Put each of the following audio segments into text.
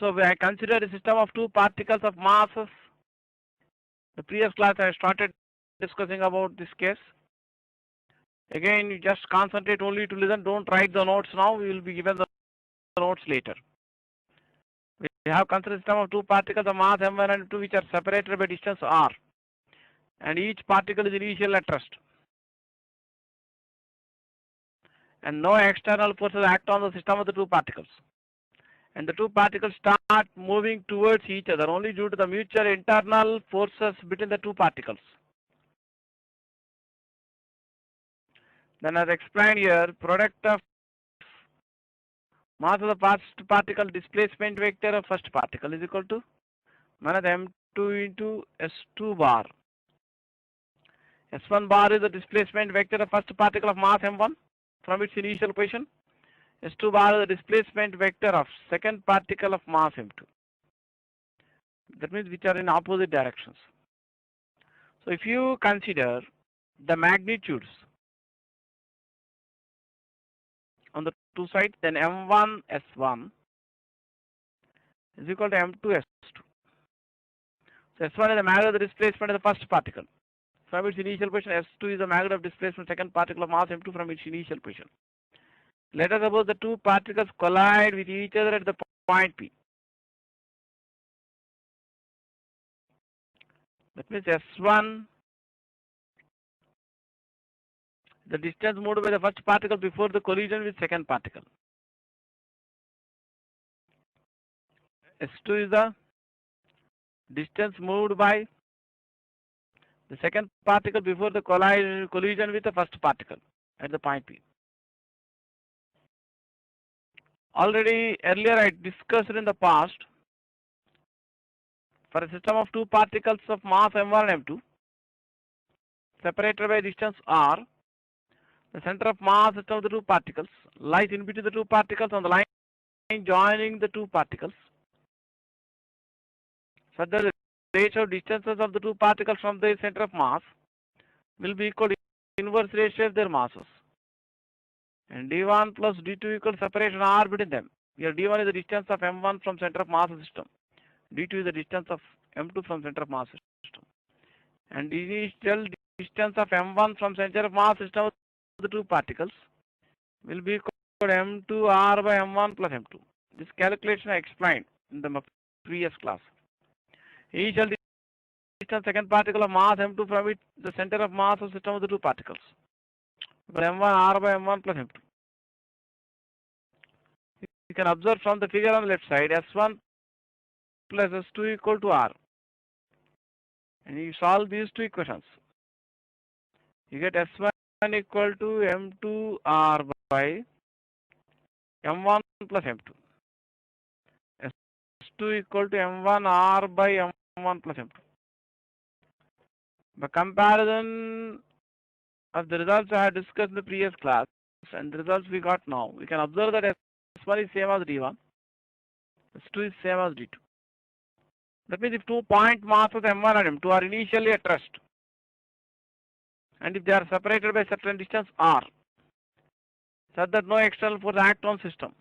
So I consider a system of two particles of masses. The previous class I started discussing about this case. Again, you just concentrate only to listen. Don't write the notes now. We will be given the notes later. We have considered a system of two particles of mass m1 and m2 which are separated by distance r, and each particle is initially at rest, and no external forces act on the system of the two particles, and the two particles start moving towards each other only due to the mutual internal forces between the two particles. Then as explained here, product of mass of the first particle displacement vector of first particle is equal to minus m2 into s2 bar. S1 bar is the displacement vector of first particle of mass m1 from its initial position. S2 bar is the displacement vector of second particle of mass m2. That means which are in opposite directions. So if you consider the magnitudes on the two sides, then m1 s1 is equal to m2 s2. So s1 is the magnitude of the displacement of the first particle from its initial position. S2 is the magnitude of displacement second particle of mass m2 from its initial position. Let us suppose the two particles collide with each other at the point P. That means S1, the distance moved by the first particle before the collision with second particle. S2 is the distance moved by the second particle before the collision with the first particle at the point P. Already earlier I discussed in the past, for a system of two particles of mass m1 and m2 separated by distance r, the center of mass system of the two particles lies in between the two particles on the line joining the two particles, so that the ratio of distances of the two particles from their center of mass will be equal to inverse ratio of their masses, and d1 plus d2 equal separation r between them. Here d1 is the distance of m1 from center of mass system, d2 is the distance of m2 from center of mass system, and the initial distance of m1 from center of mass system of the two particles will be equal to m2 r by m1 plus m2. This calculation I explained in the previous class. Initial distance second particle of mass m2 from it, the center of mass of system of the two particles, m1 r by m1 plus m2. You can observe from the figure on the left side, s1 plus s2 equal to r, and you solve these two equations, you get s1 equal to m2 r by m1 plus m2, s2 equal to m1 r by m1 plus m2. The comparison of the results I had discussed in the previous class and the results we got now, we can observe that s1 is same as d1, s2 is same as d2. That means if two point masses m1 and m2 are initially at rest, and if they are separated by certain distance r, such that no external force act on system,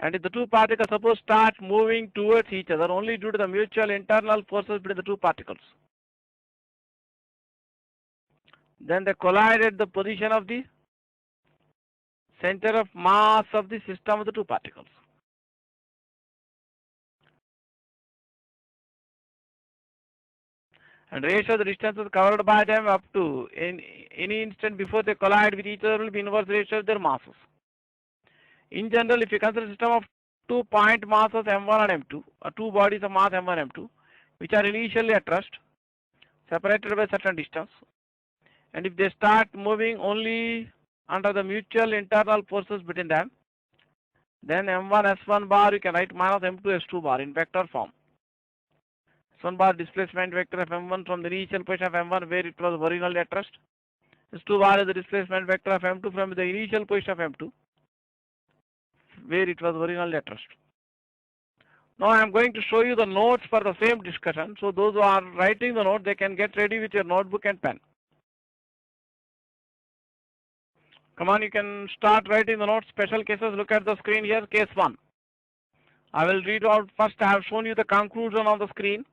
and if the two particles suppose start moving towards each other only due to the mutual internal forces between the two particles, then they collide at the position of the center of mass of the system of the two particles. And ratio of the distances covered by them up to in any instant before they collide with each other will be inverse ratio of their masses. In general, if you consider a system of two point masses m1 and m2, or two bodies of mass m1 and m2, which are initially at rest, separated by certain distance, and if they start moving only under the mutual internal forces between them, then m1 s1 bar you can write minus m2 s2 bar in vector form. S1 bar displacement vector of m1 from the initial position of m1 where it was originally at rest. S2 bar is the displacement vector of m2 from the initial position of m2 where it was originally at rest. Now I am going to show you the notes for the same discussion. So those who are writing the note, they can get ready with your notebook and pen. Come on, you can start writing the notes. Special cases, look at the screen here. Case 1. I will read out first. I have shown you the conclusion on the screen.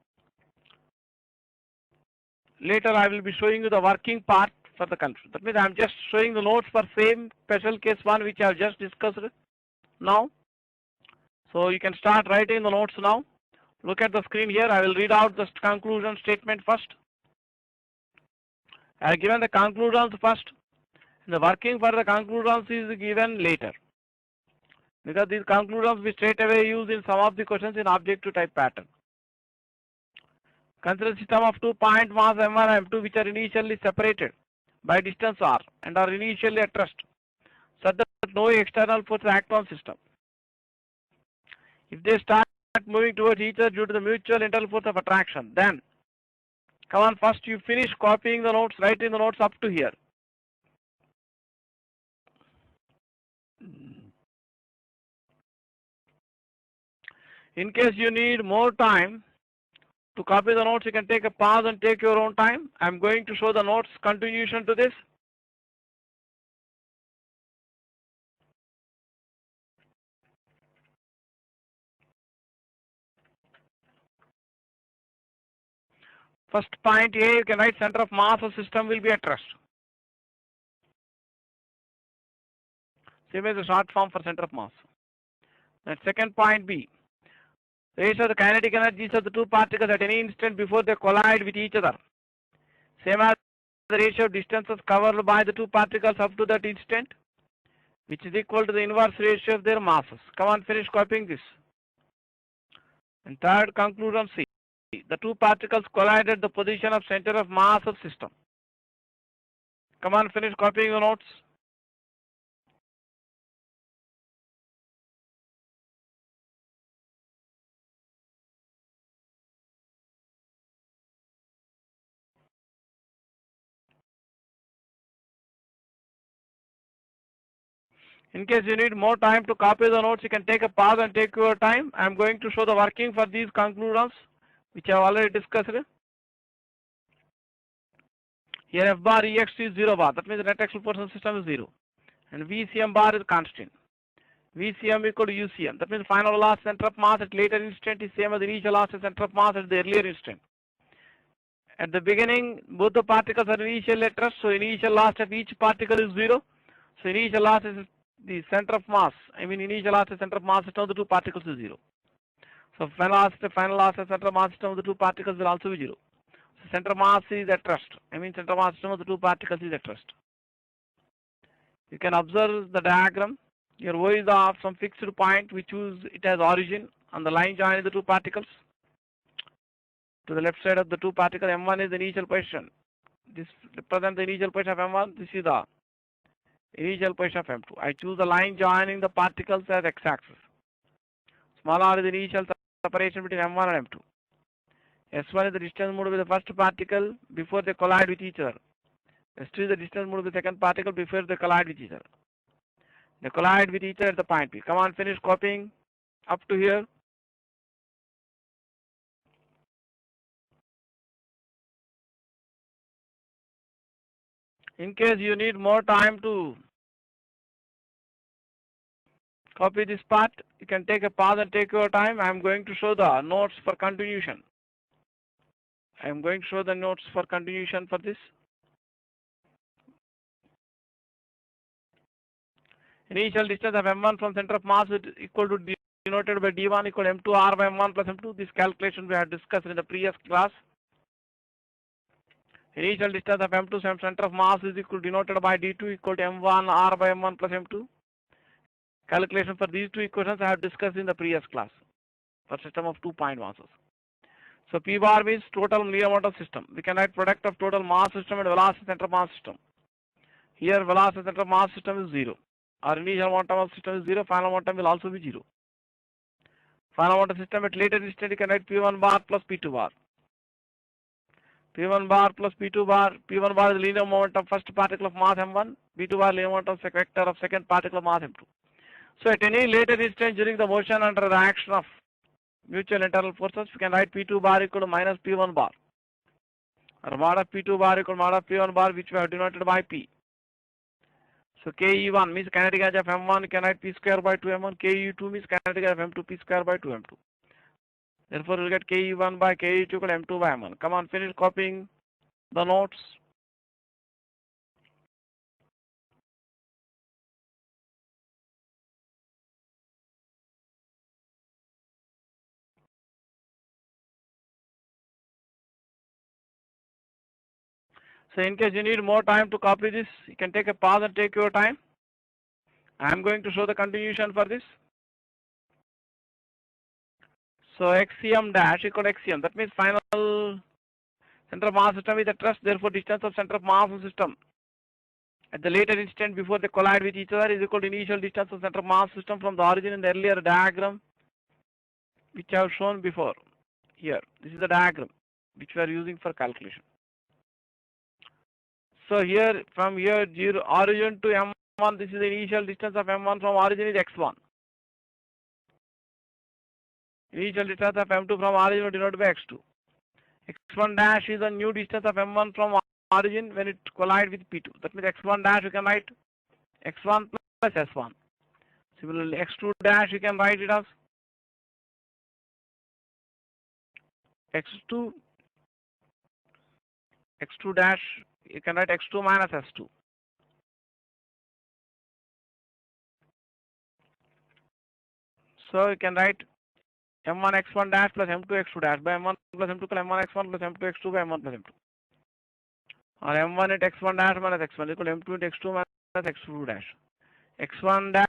Later I will be showing you the working part for the conclusion. That means I am just showing the notes for same special case one which I have just discussed now. So you can start writing the notes now. Look at the screen here. I will read out the conclusion statement first. I have given the conclusions first. The working for the conclusions is given later, because these conclusions we straight away use in some of the questions in objective type pattern. Consider system of 2 point mass M1 and M2 which are initially separated by distance r and are initially at rest, such that no external force act on system. If they start moving towards each other due to the mutual internal force of attraction, then come on, first you finish copying the notes, writing the notes up to here. In case you need more time to copy the notes, you can take a pause and take your own time. I am going to show the notes continuation to this. First point A, you can write center of mass of system will be at rest. Same as the short form for center of mass. And second point B, ratio of the kinetic energies of the two particles at any instant before they collide with each other. Same as the ratio of distances covered by the two particles up to that instant, which is equal to the inverse ratio of their masses. Come on, finish copying this. And third conclusion C, the two particles collide at the position of center of mass of system. Come on, finish copying the notes. In case you need more time to copy the notes, you can take a pause and take your time. I am going to show the working for these conclusions, which I have already discussed. Here F bar Ext is 0 bar. That means the net axial force on the system is 0. And VCM bar is constant. VCM equal to UCM. That means final velocity center of mass at later instant is same as the initial velocity center of mass at the earlier instant. At the beginning, both the particles are initially at rest, so initial velocity of each particle is 0. So initial velocity is the center of mass. Initial velocity center of mass system of the two particles is 0. So final velocity center of mass system of the two particles will also be 0. So center of mass is at rest. Center of mass system of the two particles is at rest. You can observe the diagram. Your O is of some fixed point. We choose it as origin on the line joining the two particles. To the left side of the two particles, M1 is the initial position. This represents the initial position of M1. This is the initial position of M2. I choose the line joining the particles as x-axis. Small r is the initial separation between M1 and M2. S1 is the distance moved with the first particle before they collide with each other. S2 is the distance moved with the second particle before they collide with each other. They collide with each other at the point P. Come on, finish copying up to here. In case you need more time to copy this part, you can take a pause and take your time. I am going to show the notes for continuation. I am going to show the notes for continuation for this. Initial distance of M1 from center of mass is equal to denoted by D1 equal to M2 R by M1 plus M2. This calculation we have discussed in the previous class. Initial distance of M2 from center of mass is equal to denoted by D2 equal to M1 R by M1 plus M2. Calculation for these two equations I have discussed in the previous class for system of 2 point masses. So P bar means total linear momentum system. We can write product of total mass system and velocity center of mass system. Here velocity center of mass system is 0. Our initial momentum of system is 0. Final momentum will also be 0. Final momentum system at later instant you can write P1 bar plus P2 bar. P1 bar plus P2 bar. P1 bar is linear momentum first particle of mass M1. P2 bar linear momentum vector of second particle of mass M2. So at any later instant during the motion under the action of mutual internal forces, we can write P2 bar equal to minus P1 bar. Or mod of P2 bar equal to mod of P1 bar, which we have denoted by P. So KE1 means kinetic energy of M1, you can write P square by 2 M1. KE2 means kinetic energy of M2, P square by 2 M2. Therefore, we'll get KE1 by KE2 equal M2 by M1. Come on, finish copying the notes. So in case you need more time to copy this, you can take a pause and take your time. I am going to show the continuation for this. So XCM dash equal XCM. That means final center of mass system is at rest. Therefore, distance of center of mass of system at the later instant before they collide with each other is equal to initial distance of center of mass system from the origin in the earlier diagram, which I have shown before. Here, this is the diagram which we are using for calculation. So here, from here, origin to M1, this is the initial distance of M1 from origin is X1. Initial distance of M2 from origin denoted by X2. X1 dash is a new distance of M1 from origin when it collides with P2. That means X1 dash you can write X1 plus S1. Similarly, X2 dash you can write it as X2 dash, you can write X2 minus S2. So you can write M1 X1 dash plus M2 X2 dash by M1 plus M2 plus M1 X1 plus M2 X2 by M1 plus M2. Or M1 at X1 dash minus X1 equal M2 at X2 minus X2 dash. X1 dash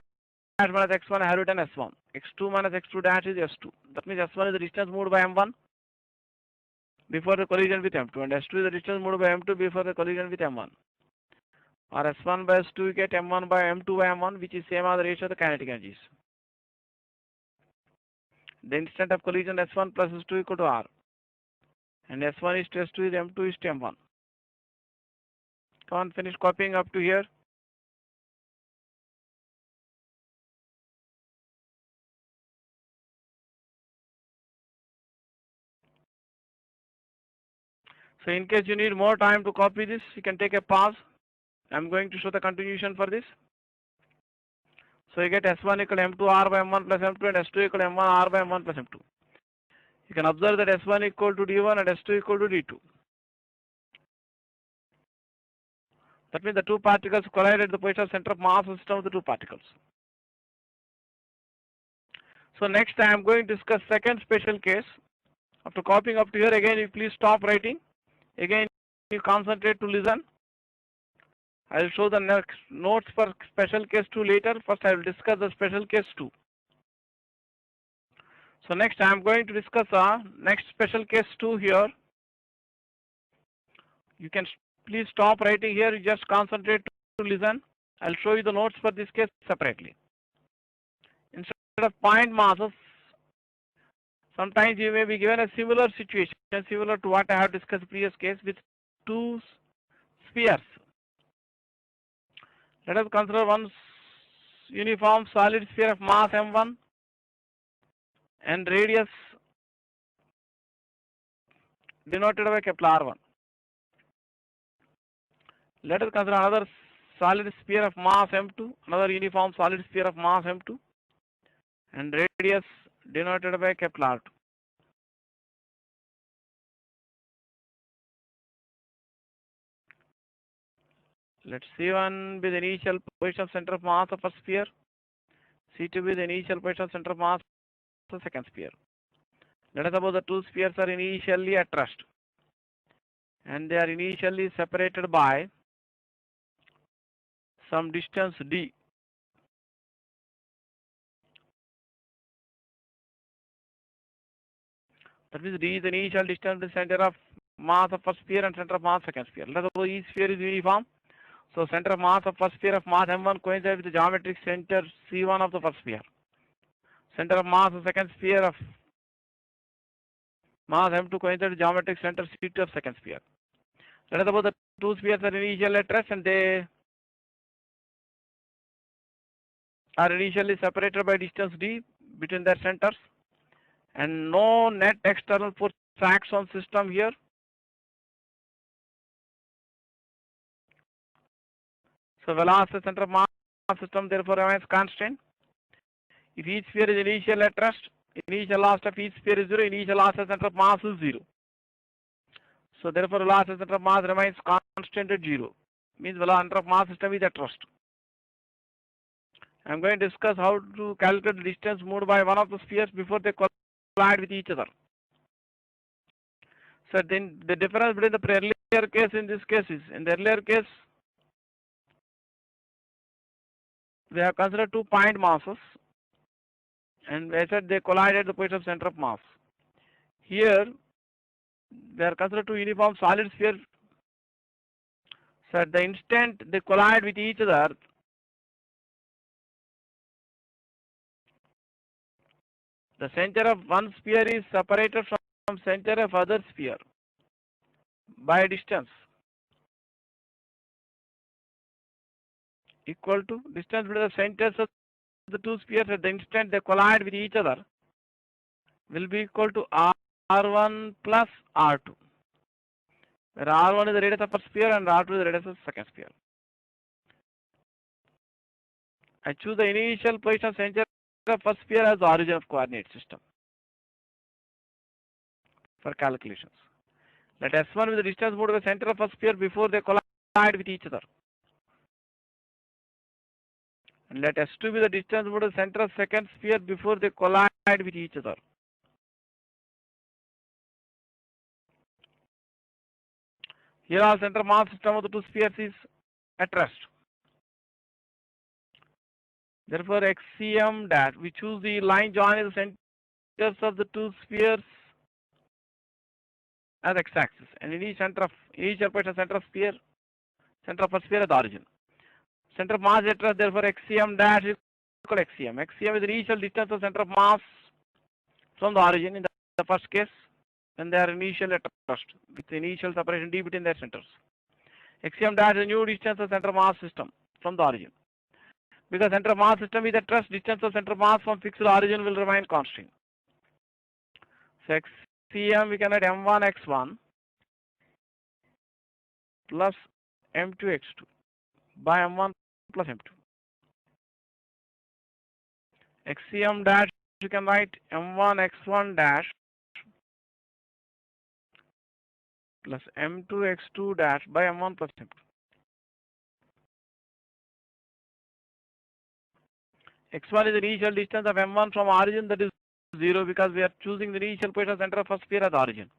minus X1 I have written S1. X2 minus X2 dash is S2. That means S1 is the distance moved by M1 before the collision with M2, and S2 is the distance moved by M2 before the collision with M1. Or S1 by S2 you get M1 by M2 by M1, which is same as the ratio of the kinetic energies. The instant of collision S1 plus S2 equal to R. And S1 is to S2 is M2 is to M1. Come on, finish copying up to here. So in case you need more time to copy this, you can take a pause. I'm going to show the continuation for this. So you get S1 equal M2 R by M1 plus M2 and S2 equal M1 R by M1 plus M2. You can observe that S1 equal to D1 and S2 equal to D2. That means the two particles collide at the position of center of mass system of the two particles. So next I am going to discuss second special case. After copying up to here, again you please stop writing. Again you concentrate to listen. I will show the next notes for special case 2 later. First I will discuss the special case 2. So next I am going to discuss next special case 2 here. You can please stop writing here. You just concentrate to listen. I will show you the notes for this case separately. Instead of point masses, sometimes you may be given a similar situation, similar to what I have discussed previous case with two spheres. Let us consider one uniform solid sphere of mass M1 and radius denoted by capital R1. Let us consider another solid sphere of mass M2, another uniform solid sphere of mass M2 and radius denoted by capital R2. Let C1 be the initial position of center of mass of a sphere, C2 be the initial position of center of mass of the second sphere. Let us suppose the two spheres are initially at rest and they are initially separated by some distance d. That means d is the initial distance between center of mass of first sphere and center of mass of second sphere. Let us suppose each sphere is uniform. So center of mass of first sphere of mass M1 coincides with the geometric center C1 of the first sphere. Center of mass of second sphere of mass M2 coincides with geometric center C2 of second sphere. Let us suppose the two spheres are initially at rest and they are initially separated by distance d between their centers and no net external force acts on system here. So So velocity center of mass system therefore remains constant. If each sphere is initial at rest, initial velocity of each sphere is 0, initial velocity center of mass is 0. So therefore velocity center of mass remains constant at 0. Means velocity center of mass system is at rest. I am going to discuss how to calculate the distance moved by one of the spheres before they collide with each other. So then the difference between the earlier case and this case is, in the earlier case, we have considered 2 point masses, and I said they collide at the point of center of mass. Here, they are considered 2 uniform solid spheres. So at the instant they collide with each other, the center of one sphere is separated from center of other sphere by a distance equal to distance between the centers of the two spheres at the instant they collide with each other will be equal to R1 plus R2, where R1 is the radius of first sphere and R2 is the radius of second sphere. I choose the initial position of center of first sphere as the origin of coordinate system for calculations. Let S1 be the distance moved to the center of first sphere before they collide with each other. And let S2 be the distance moved to the center of second sphere before they collide with each other. Here our center mass system of the two spheres is at rest. Therefore, XCM dash, we choose the line joining the centers of the two spheres as x-axis, and in each center of center of sphere, center of a sphere as the origin. Center of mass at rest, therefore XCM dash is equal to XCM. XCM is the initial distance of center of mass from the origin in the first case, when they are initial at rest, with the initial separation d between their centers. XCM dash is the new distance of center of mass system from the origin. Because center of mass system is at rest, distance of center of mass from fixed origin will remain constant. So XCM we can write M1 x1 plus M2 x2 by M1 plus M2. XCM dash you can write M1 x1 dash plus M2 x2 dash by M1 plus M2. X1 is the initial distance of M1 from origin, that is 0, because we are choosing the initial point of center of first sphere as origin.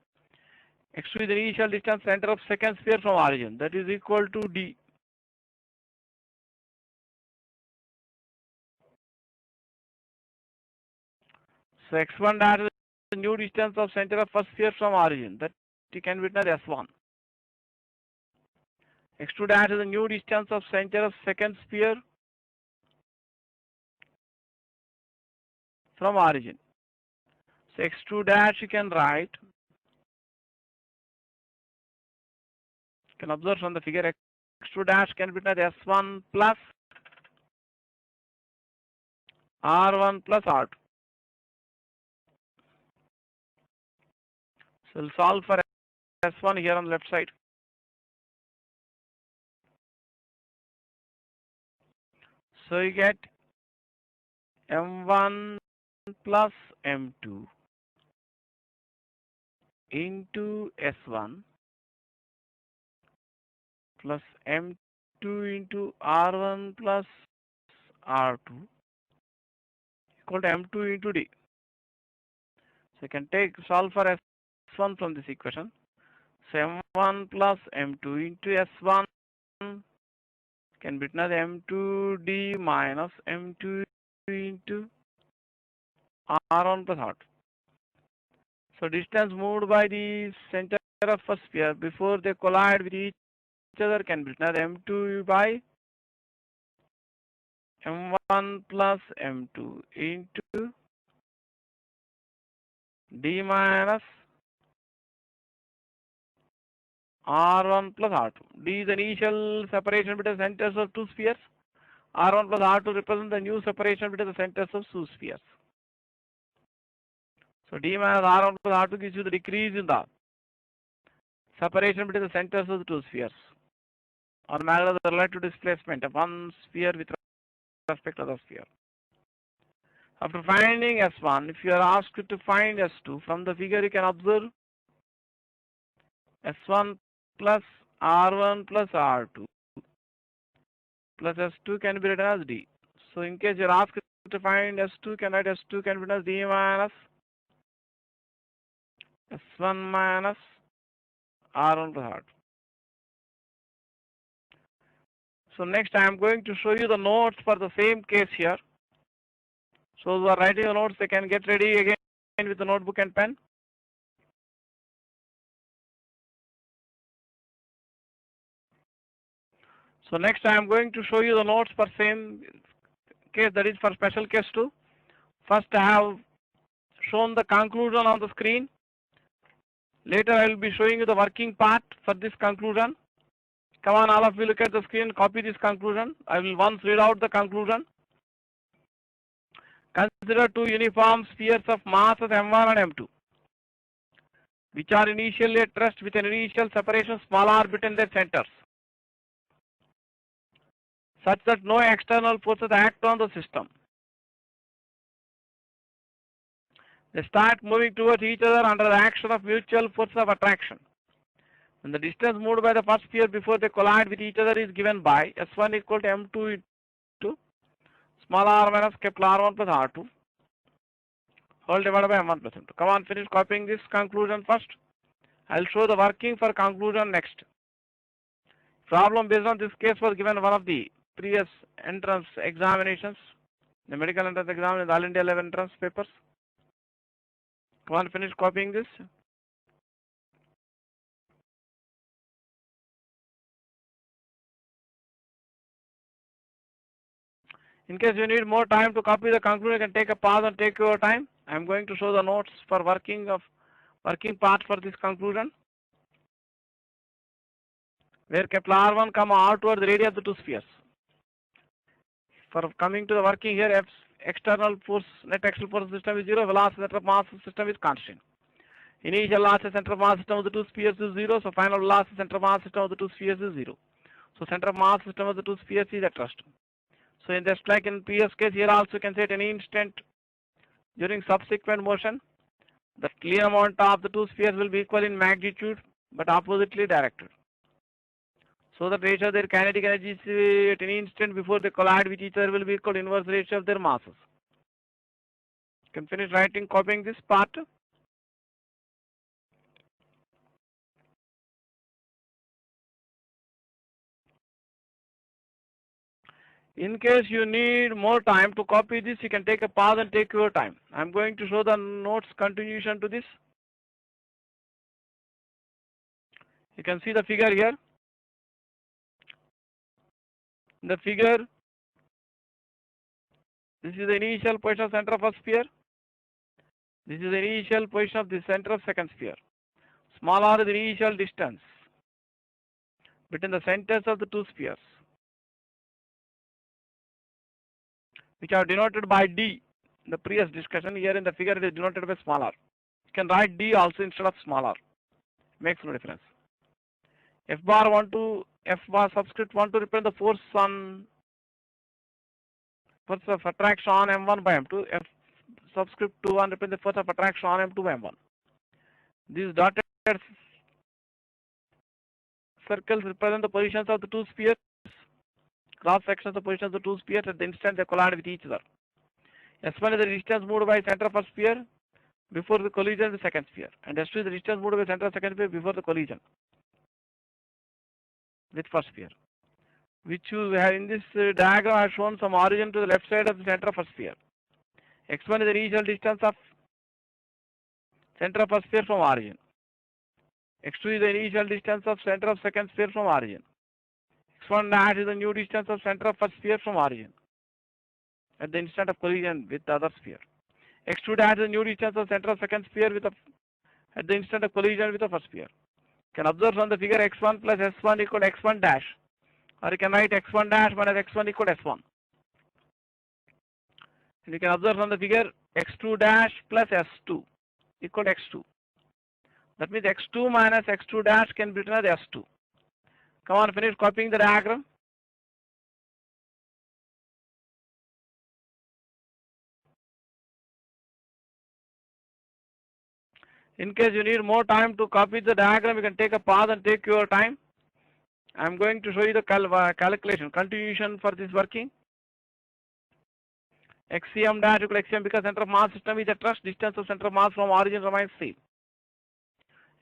X2 is the initial distance center of second sphere from origin, that is equal to D. So X1 dash is the new distance of center of first sphere from origin, that you can written as S1. X2 dash is the new distance of center of second sphere from origin. So X2 dash you can write, you can observe from the figure, X2 dash can be written as S1 plus R1 plus R2. So we'll solve for S1 here on the left side. So you get M1 plus M2 into S1 plus M2 into R1 plus R2 equal to M2 into D. So you can solve for S1 from this equation. So M1 plus M2 into S1 can be written as M2D minus M2 into R1 plus R2. So distance moved by the center of first sphere before they collide with each other can be written as M2 by M1 plus M2 into D minus R1 plus R2. D is the initial separation between the centers of two spheres. R1 plus R2 represents the new separation between the centers of two spheres. So D minus R1 plus R2 gives you the decrease in the separation between the centers of the two spheres, or magnitude of the relative displacement of one sphere with respect to the sphere. After finding S1, if you are asked to find S2, from the figure you can observe S1 plus R1 plus R2 plus S2 can be written as D. So in case you are asked to find S2, can write S2 can be written as D minus S1 minus R1 plus R2. So next I am going to show you the notes for the same case here. So who are writing the notes, they can get ready again with the notebook and pen. So next I am going to show you the notes for same case, that is for special case 2. First I have shown the conclusion on the screen. Later I will be showing you the working part for this conclusion. Come on, all of you look at the screen, copy this conclusion. I will once read out the conclusion. Consider two uniform spheres of masses m1 and m2, which are initially at rest with an initial separation small r between their centers, such that no external forces act on the system. They start moving towards each other under the action of mutual force of attraction. When the distance moved by the first sphere before they collide with each other is given by S1 equal to M2 into small r minus capital R1 plus R2 whole divided by M1 plus M2. Come on, finish copying this conclusion first. I'll show the working for conclusion next. Problem based on this case was given one of the previous entrance examinations, the medical entrance exam and the All India level entrance papers. Come on, finish copying this. In case you need more time to copy the conclusion, you can take a pause and take your time. I am going to show the notes for working part for this conclusion, where capital R1 comma R towards the radius of the two spheres. For coming to the working here, F external force, net external force system is 0, velocity center of mass system is constant. Initial velocity center of mass system of the two spheres is 0, so final velocity center of mass system of the two spheres is 0. So center of mass system of the two spheres is at rest. So in just like in previous case, here also you can say at any instant during subsequent motion, the clear amount of the two spheres will be equal in magnitude but oppositely directed. So the ratio of their kinetic energies at any instant before they collide with each other will be equal to inverse ratio of their masses. You can finish writing, copying this part. In case you need more time to copy this, you can take a pause and take your time. I am going to show the notes continuation to this. You can see the figure here. In the figure, this is the initial position of center of a sphere. This is the initial position of the center of second sphere. Small r is the initial distance between the centers of the two spheres, which are denoted by D in the previous discussion. Here in the figure it is denoted by small r. You can write D also instead of small r. Makes no difference. F bar 1 to F bar subscript 1 to represent the force of attraction on M1 by M2. F subscript 2 1 represent the force of attraction on M2 by M1. These dotted circles represent the positions of the two spheres, cross sections of the positions of the two spheres at the instant they collide with each other. S1 is the distance moved by center of first sphere before the collision of the second sphere, and S2 is the distance moved by center of second sphere before the collision with first sphere, which you have in this diagram. I have shown some origin to the left side of the center of first sphere. X1 is the initial distance of center of first sphere from origin. X2 is the initial distance of center of second sphere from origin. X1 dash is the new distance of center of first sphere from origin at the instant of collision with the other sphere. X2 dash is the new distance of center of second sphere at the instant of collision with the first sphere. You can observe from the figure x1 plus s1 equal to x1 dash, or you can write x1 dash minus x1 equal to s1. And you can observe from the figure x2 dash plus s2 equal to x2. That means x2 minus x2 dash can be written as s2. Come on, finish copying the diagram. In case you need more time to copy the diagram, you can take a pause and take your time. I am going to show you the calculation, continuation for this working. XCM dash equal XCM because center of mass system is at rest, distance of center of mass from origin remains same.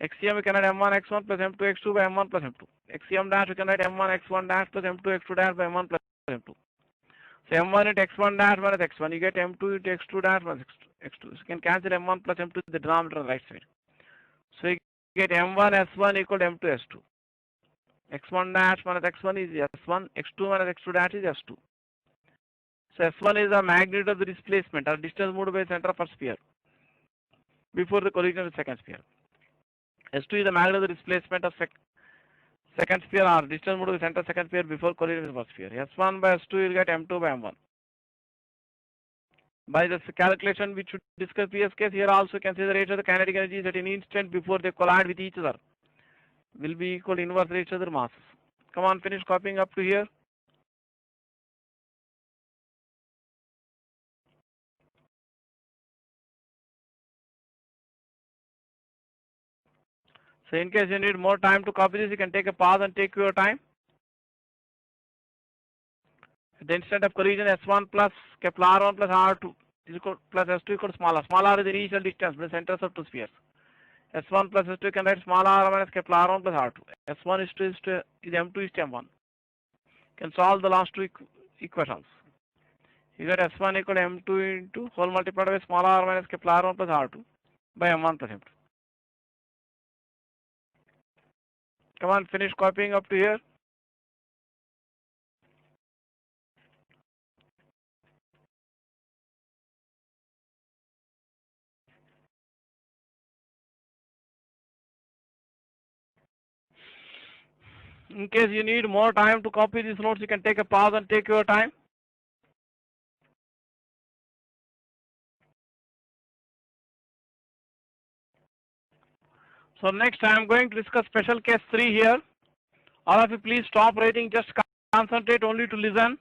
XCM we can write M1 X1 plus M2 X2 by M1 plus M2. XCM dash we can write M1 X1 dash plus M2 X2 dash by M1 plus M2. So M1 into X1 dash minus X1, you get M2 into X2 dash minus X2. So you can cancel M1 plus M2 the denominator on the right side. So you get M1 S1 equal to M2 S2. X1 dash minus X1 is S1, X2 minus X2 dash is S2. So S1 is the magnitude of the displacement or distance moved by the center of a sphere before the collision of the second sphere. S2 is the magnitude of the displacement of second sphere or distance moved by the center of second sphere before collision of the first sphere. S1 by S2 will get M2 by M1. By the calculation which should discuss previous case, here also you can see the ratio of the kinetic energies at any instant before they collide with each other will be equal to inverse ratio of their masses. Come on, finish copying up to here. So in case you need more time to copy this, you can take a pause and take your time. At the instant of collision, S1 plus Kepler R1 plus R2 is equal plus S2 equal to small r. Small r is the initial distance between the centers of two spheres. S1 plus S2 can write small r minus Kepler R1 plus R2. S1 is M2 is to M1. You can solve the last two equations. You get S1 equal to M2 into whole multiplied by small r minus Kepler R1 plus R2 by M1 plus M2. Come on, finish copying up to here. In case you need more time to copy these notes, you can take a pause and take your time. So next I am going to discuss special case 3 here. All of you please stop writing, just concentrate only to listen.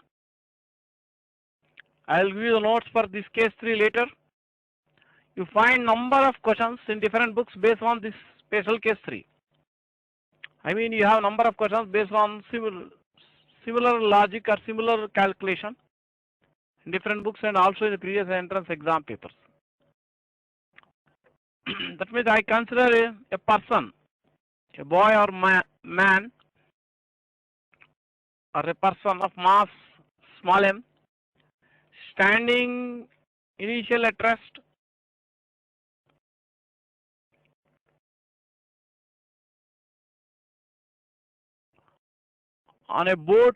I will give you the notes for this case 3 later. You find number of questions in different books based on this special case 3. I mean you have number of questions based on similar logic or similar calculation in different books and also in the previous entrance exam papers. That means I consider a person, a boy or man, or a person of mass small m, standing initial at rest on a boat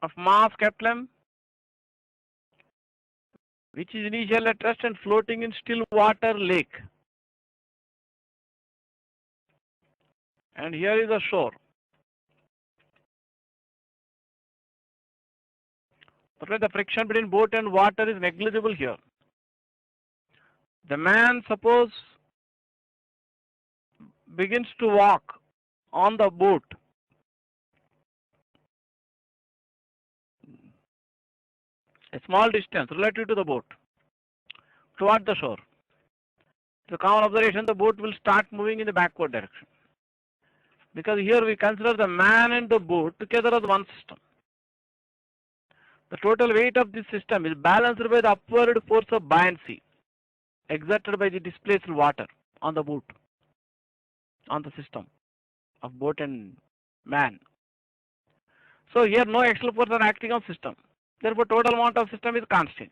of mass capital M, which is initial at rest and floating in still water lake. And here is the shore. But the friction between boat and water is negligible here. The man, suppose, begins to walk on the boat. A small distance relative to the boat toward the shore. The common observation, the boat will start moving in the backward direction. Because here we consider the man and the boat together as one system. The total weight of this system is balanced by the upward force of buoyancy exerted by the displaced water on the boat, on the system of boat and man. So here no external force are acting on system. Therefore total amount of system is constant.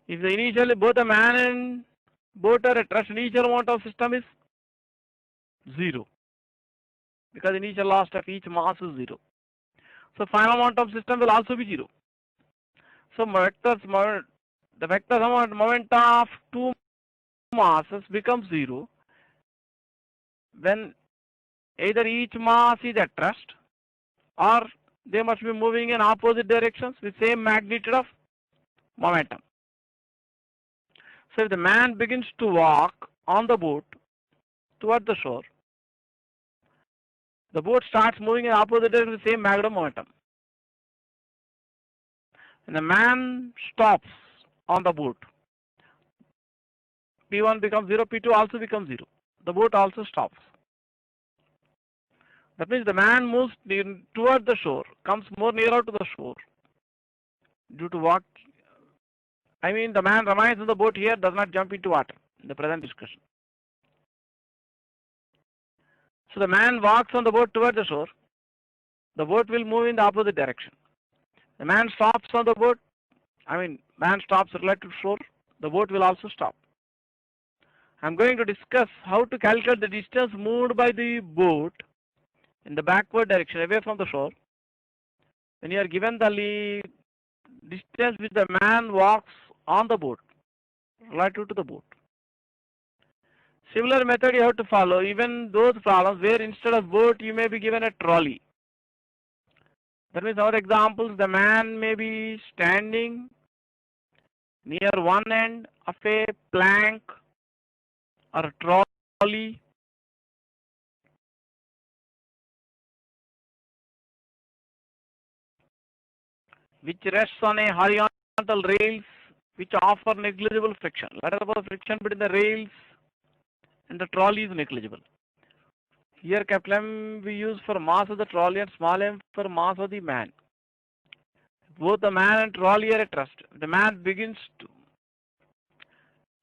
If the initially both the man and boat are at rest, initial amount of system is 0. Because initial loss of each mass is 0. So final amount of system will also be 0. So the vector moment of two masses becomes 0 when either each mass is at rest or they must be moving in opposite directions with same magnitude of momentum. So if the man begins to walk on the boat toward the shore, the boat starts moving in opposite direction with the same magnitude momentum. When the man stops on the boat, P1 becomes 0, P2 also becomes 0. The boat also stops. That means the man moves toward the shore, comes more nearer to the shore due to walk. I mean, the man remains on the boat here, does not jump into water in the present discussion. So the man walks on the boat toward the shore. The boat will move in the opposite direction. The man stops on the boat. Man stops relative to shore. The boat will also stop. I'm going to discuss how to calculate the distance moved by the boat in the backward direction away from the shore. When you are given the distance which the man walks on the boat relative to the boat. Similar method you have to follow even those problems where instead of boat you may be given a trolley. That means our examples, the man may be standing near one end of a plank or a trolley which rests on a horizontal rails which offer negligible friction. Let us suppose friction between the rails and the trolley is negligible. Here capital M we use for mass of the trolley and small m for mass of the man. Both the man and trolley are at rest. The man begins to,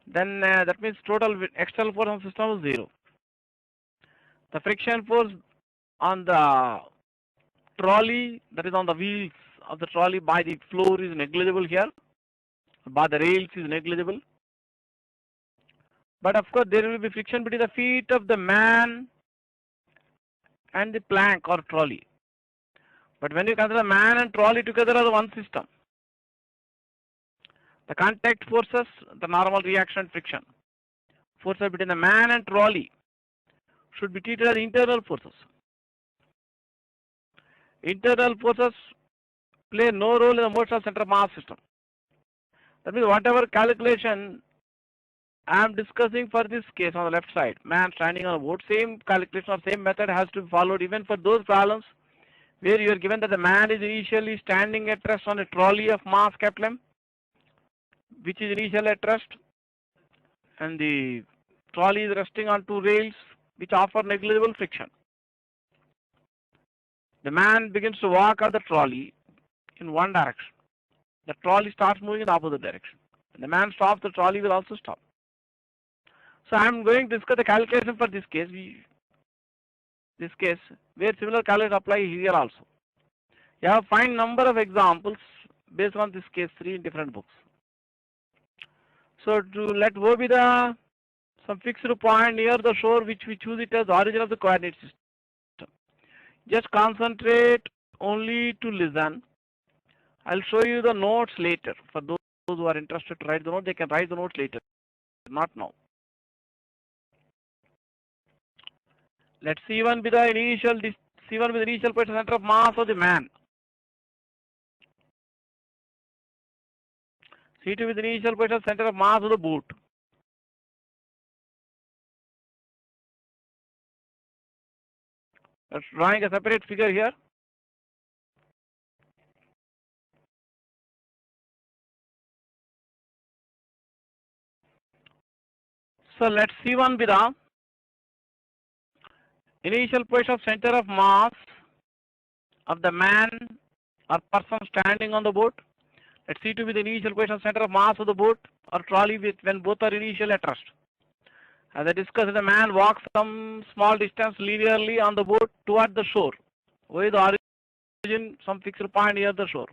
then that means total external force on the system is 0. The friction force on the trolley, that is on the wheels of the trolley by the floor, is negligible here. By the rails is negligible. But of course there will be friction between the feet of the man and the plank or trolley. But when you consider man and trolley together as one system, the contact forces, the normal reaction and friction forces between the man and trolley should be treated as internal forces. Internal forces play no role in the motion of center of mass system. That means whatever calculation I am discussing for this case on the left side, man standing on a boat, same calculation or same method has to be followed even for those problems where you are given that the man is initially standing at rest on a trolley of mass capital M, which is initially at rest, and the trolley is resting on two rails which offer negligible friction. The man begins to walk on the trolley in one direction. The trolley starts moving in the opposite direction. When the man stops, the trolley will also stop. So I am going to discuss the calculation for this case. Where similar calculation apply here also. You have find number of examples based on this case 3 in different books. So to let O be the some fixed point near the shore which we choose it as origin of the coordinate system. Just concentrate only to listen. I'll show you the notes later. For those who are interested to write the note, they can write the notes later, not now. Let C1 be the initial C1 be the initial point center of mass of the man. C2 be the initial point center of mass of the boat. Let's drawing a separate figure here. So let C1 be the initial point of center of mass of the man or person standing on the boat. Let C2 be the initial point of center of mass of the boat or trolley when both are initially at rest. As I discussed, the man walks some small distance linearly on the boat toward the shore. Where the origin some fixed point near the shore.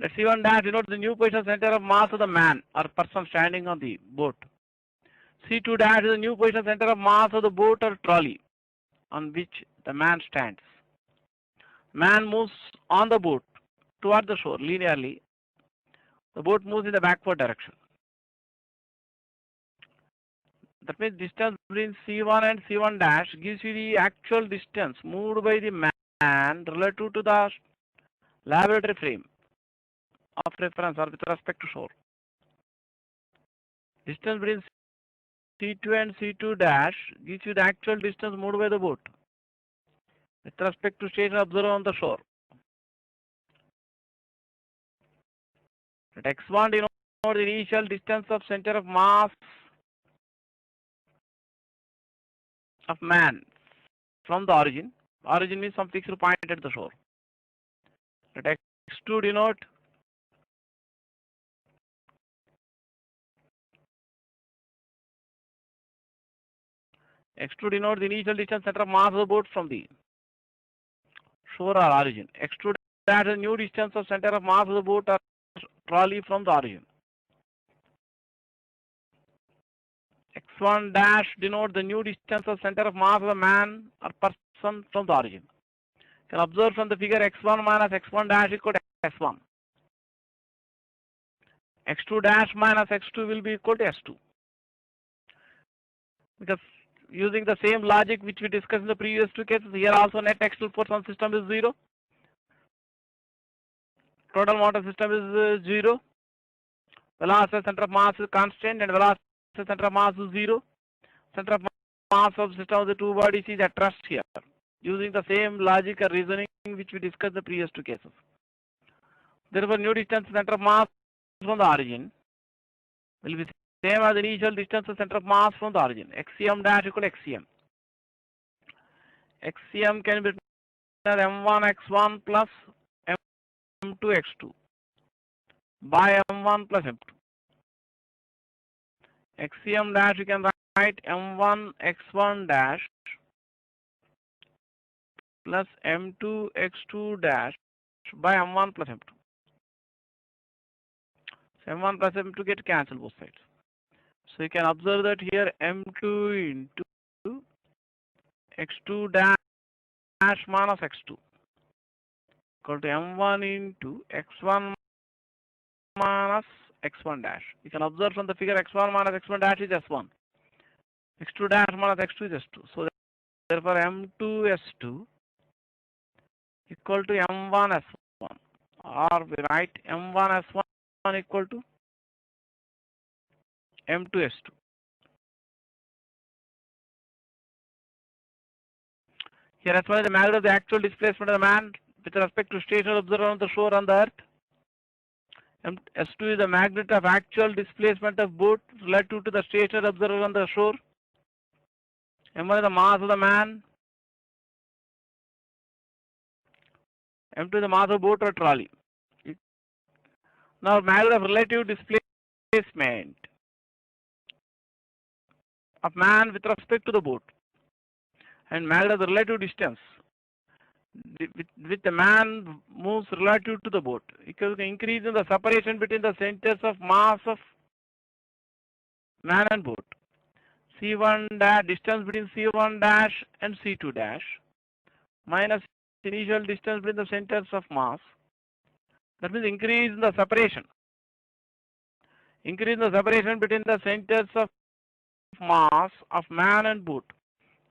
Let C1 dash denote the new position center of mass of the man or person standing on the boat. C2 dash is the new position center of mass of the boat or trolley on which the man stands. Man moves on the boat toward the shore linearly. The boat moves in the backward direction. That means distance between C1 and C1 dash gives you the actual distance moved by the man relative to the laboratory frame of reference or with respect to shore. Distance between C2 and C2 dash gives you the actual distance moved by the boat with respect to station observed on the shore. Let x1 denote the initial distance of center of mass of man from the origin. Origin means some fixed point at the shore. Let x2 denote the initial distance center of mass of the boat from the shore or origin. X2 dash is new distance of center of mass of the boat or trolley from the origin. X1 dash denote the new distance of center of mass of a man or person from the origin. You can observe from the figure x1 minus x1 dash equal to s1. x2 dash minus x2 will be equal to s2. Because using the same logic which we discussed in the previous two cases, here also net external force on system is 0. Total motor system is 0. Velocity center of mass is constant and velocity center of mass is 0. Center of mass of system of the two bodies is at rest here. Using the same logic or reasoning which we discussed in the previous two cases. Therefore, new distance center of mass from the origin will be same as the initial distance of center of mass from the origin. Xcm dash equal to Xcm. Xcm can be written as m1 x1 plus m2 x2 by m1 plus m2. Xcm dash you can write m1 x1 dash plus m2 x2 dash by m1 plus m2. So m1 plus m2 get cancelled both sides. So you can observe that here m2 into x2 dash minus x2 equal to m1 into x1 minus x1 dash. You can observe from the figure x1 minus x1 dash is s1. x2 dash minus x2 is s2. So therefore m2 s2 equal to m1 s1, or we write m1 s1 equal to m2 s2. Here as far as the magnitude of the actual displacement of the man with respect to stationary observer on the shore on the earth, S2 is the magnitude of actual displacement of boat relative to the stationary observer on the shore. M1 is the mass of the man. M2 is the mass of boat or trolley. Now magnitude of relative displacement of man with respect to the boat and magnitude of the relative distance with the man moves relative to the boat, because the increase in the separation between the centers of mass of man and boat. C1 dash distance between C1 dash and C2 dash minus initial distance between the centers of mass. That means increase in the separation. Increase in the separation between the centers of mass of man and boat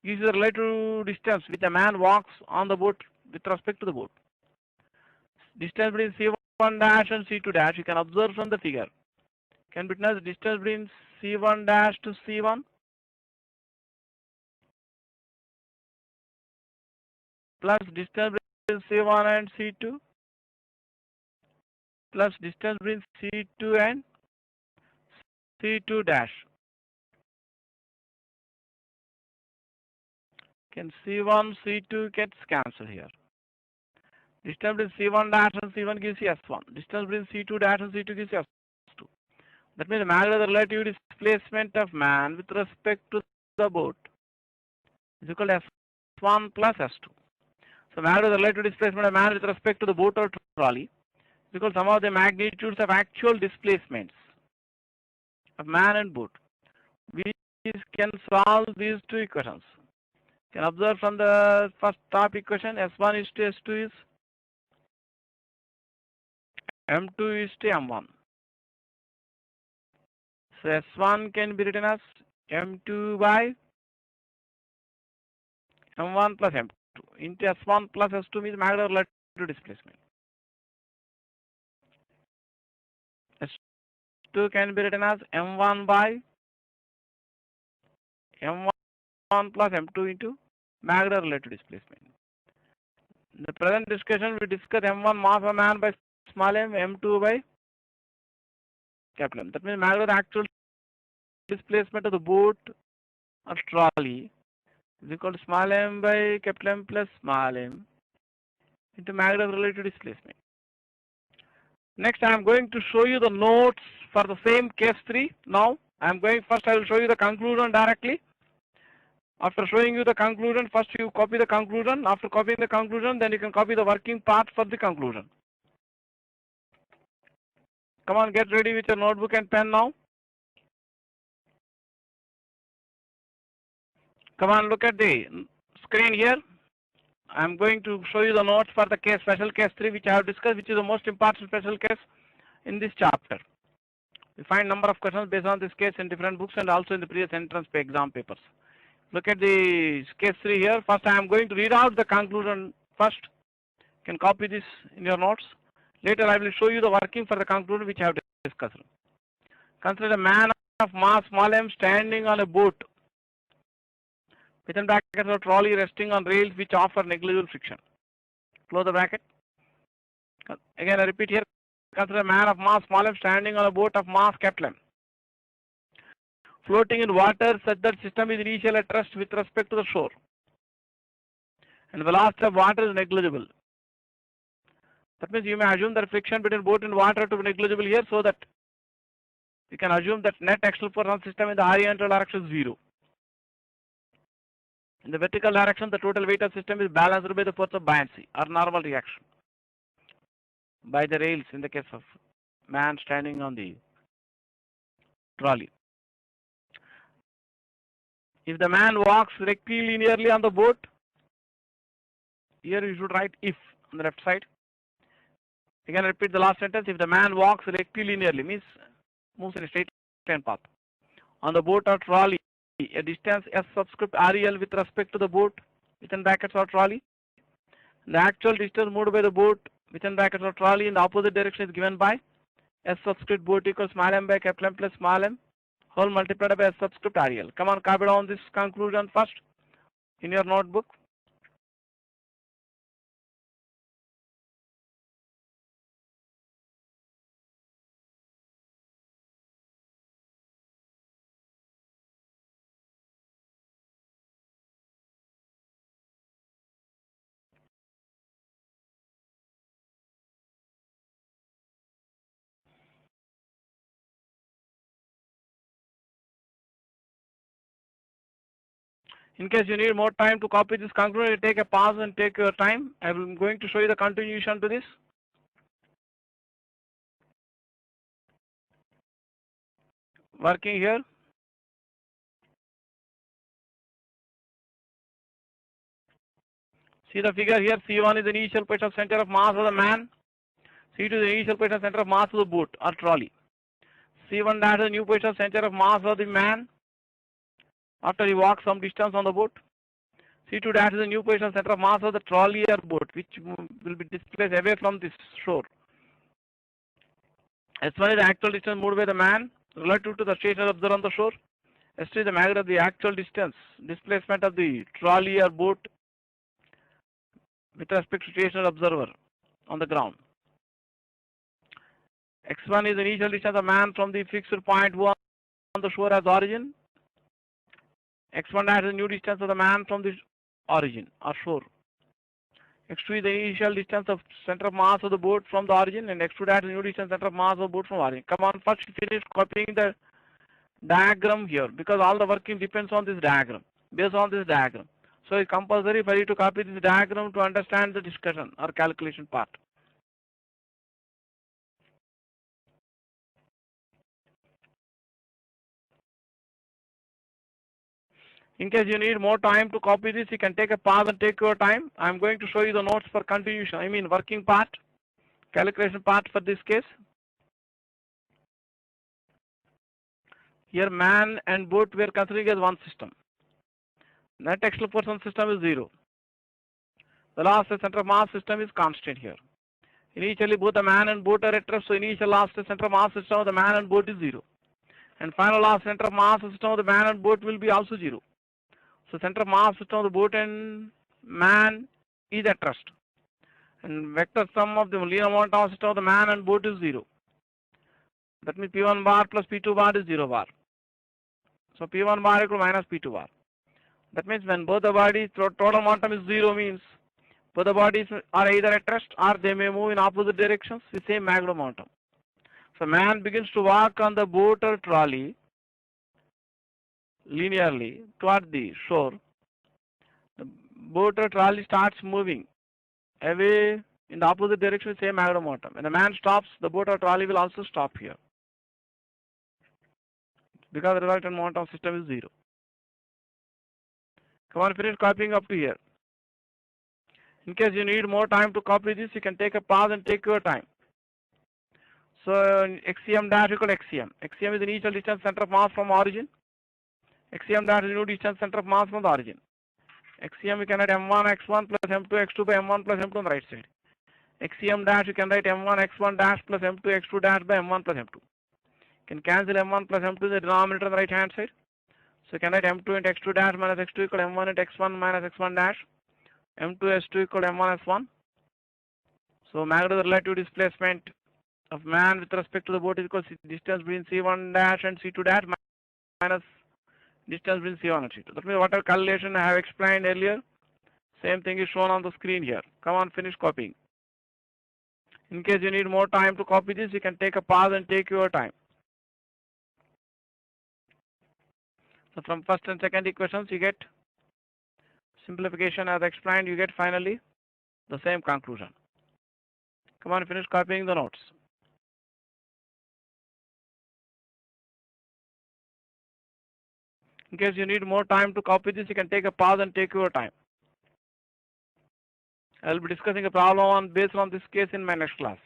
gives the relative distance which the man walks on the boat with respect to the boat. Distance between C1 dash and C2 dash you can observe from the figure can be written as distance between C1 dash to C1 plus distance between C1 and C2 plus distance between C2 and C2 dash. Can C1, C2 gets cancelled here. Distance between C1 dash and C1 gives you S1. Distance between C2 dash and C2 gives you S2. That means the magnitude of the relative displacement of man with respect to the boat is equal to S1 plus S2. So magnitude of the relative displacement of man with respect to the boat or trolley is equal to sum of the magnitudes of actual displacements of man and boat. We can solve these two equations. You can observe from the first top equation S1 is to S2 is M2 is to M1. So S1 can be written as M2 by M1 plus M2 into S1 plus S2 means magnitude of relative displacement. S2 can be written as M1 by M1 plus M2 into Magda related displacement. In the present discussion, we discuss M1 mass of man by small m, M2 by capital M. That means Magda actual displacement of the boat or trolley is equal to small m by capital M plus small m into Magda related displacement. Next, I am going to show you the notes for the same case 3. Now, I will show you the conclusion directly. After showing you the conclusion, first you copy the conclusion. After copying the conclusion, then you can copy the working part for the conclusion. Come on, get ready with your notebook and pen now. Come on, look at the screen here. I am going to show you the notes for the case, special case 3, which I have discussed, which is the most important special case in this chapter. We find number of questions based on this case in different books and also in the previous entrance exam papers. Look at the case 3 here. First, I am going to read out the conclusion first. You can copy this in your notes. Later, I will show you the working for the conclusion which I have discussed. Consider a man of mass small m standing on a boat within brackets or trolley resting on rails which offer negligible friction. Close the bracket. Again, I repeat here. Consider a man of mass small m standing on a boat of mass capital M, floating in water such that system is initially at rest with respect to the shore, and velocity of water is negligible. That means you may assume that friction between boat and water to be negligible here, so that you can assume that net axial force on system in the horizontal direction is 0. In the vertical direction, the total weight of system is balanced by the force of buoyancy or normal reaction by the rails in the case of man standing on the trolley. If the man walks rectilinearly on the boat, here you should write if on the left side. Again, repeat the last sentence. If the man walks rectilinearly, means moves in a straight line path on the boat or trolley, a distance S subscript REL with respect to the boat within brackets or trolley, the actual distance moved by the boat within brackets or trolley in the opposite direction is given by S subscript boat equals small m by capital M plus small m whole multiplied by S subscript REL. Come on, copy down this conclusion first in your notebook. In case you need more time to copy this conclusion, take a pause and take your time. I am going to show you the continuation to this. Working here. See the figure here. C1 is the initial position of center of mass of the man. C2 is the initial position of center of mass of the boat or trolley. C1 dash is the new position of center of mass of the man after he walks some distance on the boat. C2 dash is the new position of center of mass of the trolley or boat, which will be displaced away from this shore. S1 is the actual distance moved by the man relative to the stationary observer on the shore. S2 is the magnitude of the actual distance displacement of the trolley or boat with respect to stationary observer on the ground. X1 is the initial distance of man from the fixed point 1 on the shore as origin. X1 dash is the new distance of the man from the origin or shore. X2 is the initial distance of center of mass of the boat from the origin, and X2 dash is the new distance center of mass of the boat from origin. Come on, first finish copying the diagram here, because all the working depends on this diagram, based on this diagram. So it's compulsory for you to copy this diagram to understand the discussion or calculation part. In case you need more time to copy this, you can take a pause and take your time. I am going to show you the notes for continuation, I mean working part, calculation part for this case. Here man and boat we are considering as one system. Net axial force on system is 0. The last center of mass system is constant here. Initially, both the man and boat are at rest, so initial last center of mass system of the man and boat is 0. And final last center of mass system of the man and boat will be also 0. So center of mass system of the boat and man is at rest. And vector sum of the linear momentum system of the man and boat is 0. That means P1 bar plus P2 bar is 0 bar. So P1 bar equal minus P2 bar. That means when both the bodies, total momentum is 0 means both the bodies are either at rest or they may move in opposite directions with same maximum momentum. So man begins to walk on the boat or trolley linearly toward the shore. The boat or trolley starts moving away in the opposite direction with same maximum momentum. When the man stops, the boat or trolley will also stop here, because the resultant momentum system is 0. Come on, finish copying up to here. In case you need more time to copy this, you can take a pause and take your time. So xcm dash equal xcm. xcm is the initial distance center of mass from origin. xcm dash is the new distance center of mass from the origin. xcm you can write m1 x1 plus m2 x2 by m1 plus m2 on the right side. xcm dash you can write m1 x1 dash plus m2 x2 dash by m1 plus m2. You can cancel m1 plus m2 in the denominator on the right hand side. So you can write m2 into x2 dash minus x2 equal m1 into x1 minus x1 dash. m2 s2 equal m1 s1. So magnitude of the relative displacement of man with respect to the boat is equal to distance between c1 dash and c2 dash minus distance between c1 and c2. That means whatever calculation I have explained earlier, same thing is shown on the screen here. Come on, finish copying. In case you need more time to copy this, you can take a pause and take your time. So from first and second equations, you get simplification as explained, you get finally the same conclusion. Come on, finish copying the notes. In case you need more time to copy this, you can take a pause and take your time. I will be discussing a problem based on this case in my next class.